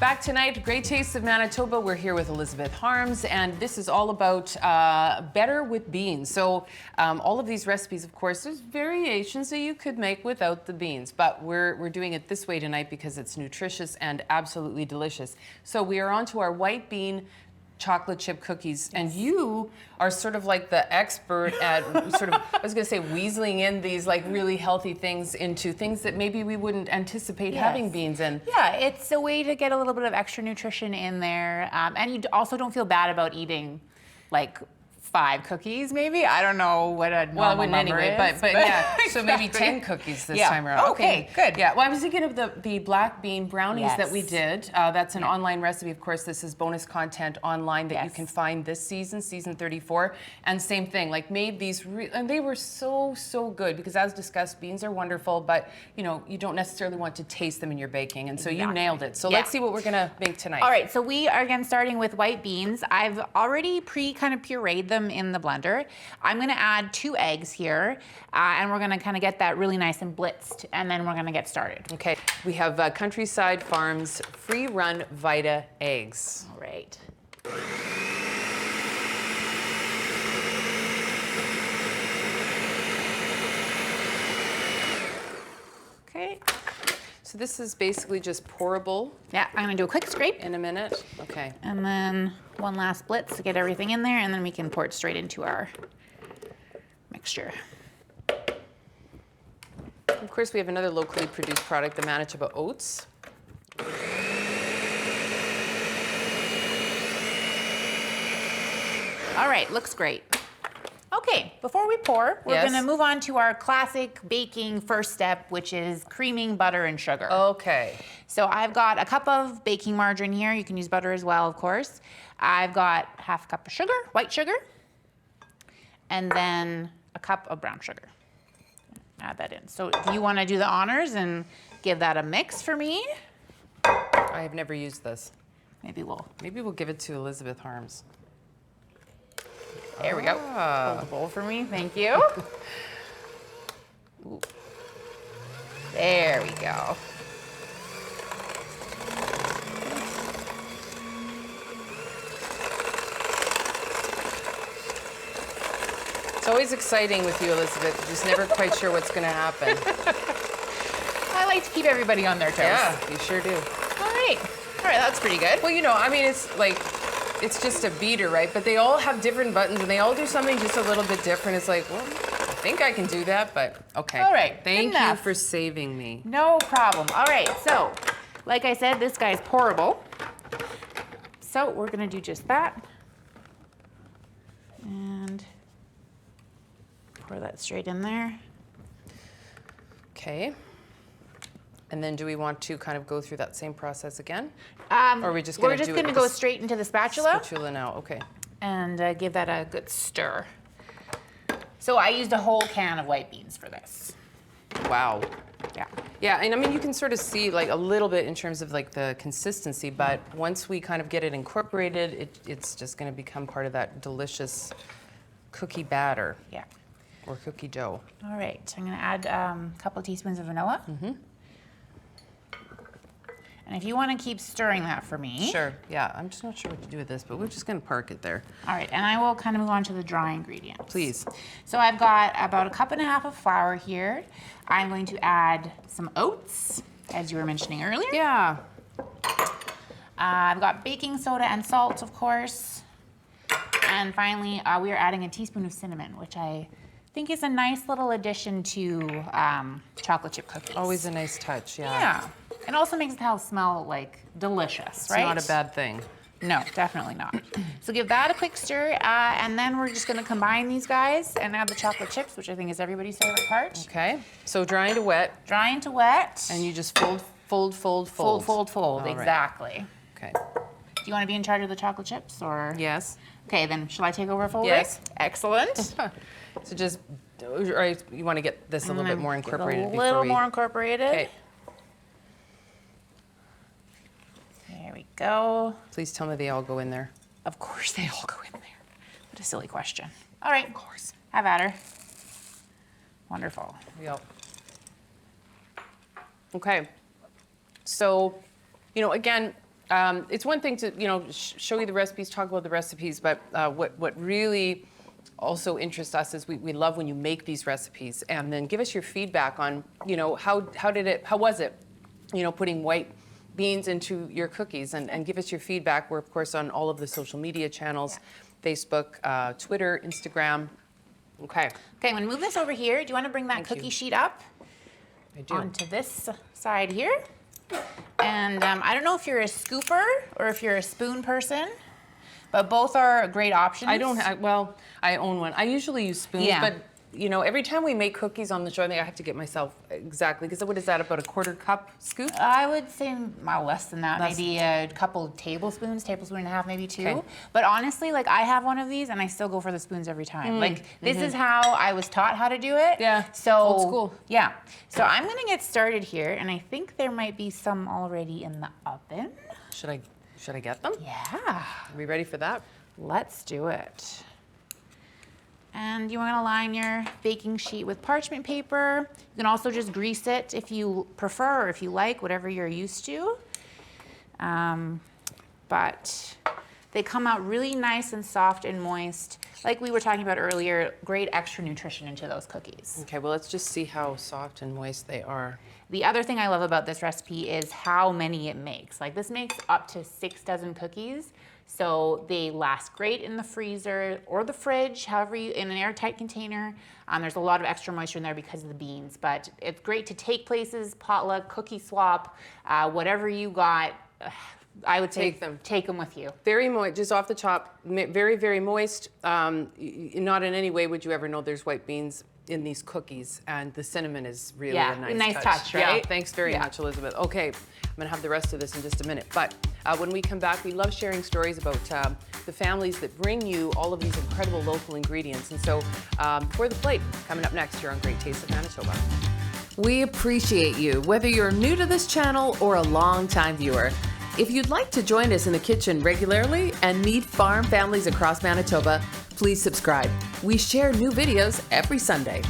Back tonight, Great Tastes of Manitoba. We're here with Elizabeth Harms, and this is all about better with beans. So all of these recipes, of course, there's variations that you could make without the beans, but we're doing it this way tonight because it's nutritious and absolutely delicious. So we are on to our white bean chocolate chip cookies, and you are sort of like the expert at sort of, I was going to say, weaseling in these like really healthy things into things that maybe we wouldn't anticipate having beans in. Yeah, it's a way to get a little bit of extra nutrition in there, and you also don't feel bad about eating like 5 cookies, maybe. I don't know what a normal well, I wouldn't number anyway, is, but yeah, so maybe 10 cookies this time around. Okay, good. Yeah, well, I was thinking of the black bean brownies that we did. That's an online recipe. Of course, this is bonus content online that you can find this season, season 34. And same thing, like made these, and they were so good because as discussed, beans are wonderful, but you know, you don't necessarily want to taste them in your baking. And so you nailed it. So let's see what we're gonna make tonight. All right, so we are again starting with white beans. I've already kind of pureed them in the blender. I'm gonna add 2 eggs here, and we're gonna kind of get that really nice and blitzed, and then we're gonna get started. Okay, we have Countryside Farms Free Run Vita eggs. All right. Okay. So this is basically just pourable. Yeah, I'm gonna do a quick scrape. In a minute, okay. And then one last blitz to get everything in there, and then we can pour it straight into our mixture. Of course, we have another locally produced product, the Manitoba oats. All right, looks great. Okay, before we pour, we're gonna move on to our classic baking first step, which is creaming butter and sugar. Okay. So I've got a cup of baking margarine here. You can use butter as well, of course. I've got half a cup of sugar, white sugar, and then a cup of brown sugar. Add that in. So do you wanna do the honors and give that a mix for me? I have never used this. Maybe we'll give it to Elizabeth Harms. There we go. Hold the bowl for me, thank you. There we go. It's always exciting with you, Elizabeth. You're just never quite sure what's gonna happen. I like to keep everybody on their toes. Yeah, you sure do. All right, that's pretty good. Well, you know, I mean, it's like, it's just a beater, right? But they all have different buttons and they all do something just a little bit different. It's like, well, I think I can do that, but okay. All right, Thank you for saving me. No problem. All right, so like I said, this guy's pourable. So we're gonna do just that. And pour that straight in there. Okay. And then do we want to kind of go through that same process again? Or are we just We're gonna just gonna go straight into the spatula. Spatula now, okay. And give that a good stir. So I used a whole can of white beans for this. Wow. Yeah. Yeah, and I mean, you can sort of see like a little bit in terms of like the consistency, but once we kind of get it incorporated, it's just gonna become part of that delicious cookie batter. Yeah. Or cookie dough. All right, I'm gonna add a couple of teaspoons of vanilla. Mm-hmm. And if you want to keep stirring that for me. Sure, yeah. I'm just not sure what to do with this, but we're just going to park it there. All right, and I will kind of move on to the dry ingredients. Please. So I've got about 1.5 cups of flour here. I'm going to add some oats, as you were mentioning earlier. Yeah. I've got baking soda and salt, of course. And finally, we are adding a teaspoon of cinnamon, which I think is a nice little addition to chocolate chip cookies. Always a nice touch, yeah. Yeah. It also makes the house smell like delicious, right? It's not a bad thing. No, definitely not. So give that a quick stir, and then we're just gonna combine these guys and add the chocolate chips, which I think is everybody's favorite part. Okay, so drying to wet. Drying to wet. And you just fold. Fold, right. exactly. Okay. Do you wanna be in charge of the chocolate chips, or? Yes. Okay, then shall I take over folding? Yes. Excellent. So just, or you wanna get this a little bit more incorporated before we... A little more incorporated. Okay. There we go. Please tell me they all go in there. Of course they all go in there. What a silly question. All right, of course. Have at her. Wonderful. Yep. Okay. So, you know, again, it's one thing to, show you the recipes, talk about the recipes, but what really also interests us is we love when you make these recipes, and then give us your feedback on, how was it, putting white beans into your cookies, and give us your feedback. We're of course on all of the social media channels, Facebook, Twitter, Instagram. Okay. Okay, I'm gonna move this over here. Do you want to bring that cookie sheet up? I do. Onto this side here. And I don't know if you're a scooper or if you're a spoon person, but both are great options. I don't have, well, I own one. I usually use spoons, but every time we make cookies on the show, I think I have to get myself exactly, because what is that, about a quarter cup scoop? I would say less than that, maybe a couple tablespoons, tablespoon and a half, maybe 2. Okay. But honestly, like, I have one of these and I still go for the spoons every time. Like, this is how I was taught how to do it. Yeah, so old school. Yeah. So I'm gonna get started here, and I think there might be some already in the oven. Should I get them? Yeah. Are we ready for that? Let's do it. And you want to line your baking sheet with parchment paper. You can also just grease it if you prefer, or if you like, whatever you're used to. But they come out really nice and soft and moist. Like we were talking about earlier, great extra nutrition into those cookies. Okay, well, let's just see how soft and moist they are. The other thing I love about this recipe is how many it makes. Like, this makes up to 6 dozen cookies. So they last great in the freezer or the fridge, however in an airtight container. There's a lot of extra moisture in there because of the beans, but it's great to take places, potluck, cookie swap, whatever you got. I would say take them with you. Very moist, just off the top, very, very moist. Not in any way would you ever know there's white beans in these cookies, and the cinnamon is really a nice touch, right? Yeah, thanks very much, Elizabeth. Okay, I'm gonna have the rest of this in just a minute, but when we come back, we love sharing stories about the families that bring you all of these incredible local ingredients. And so, For the Plate, coming up next here on Great Taste of Manitoba. We appreciate you, whether you're new to this channel or a long-time viewer. If you'd like to join us in the kitchen regularly and meet farm families across Manitoba, please subscribe. We share new videos every Sunday.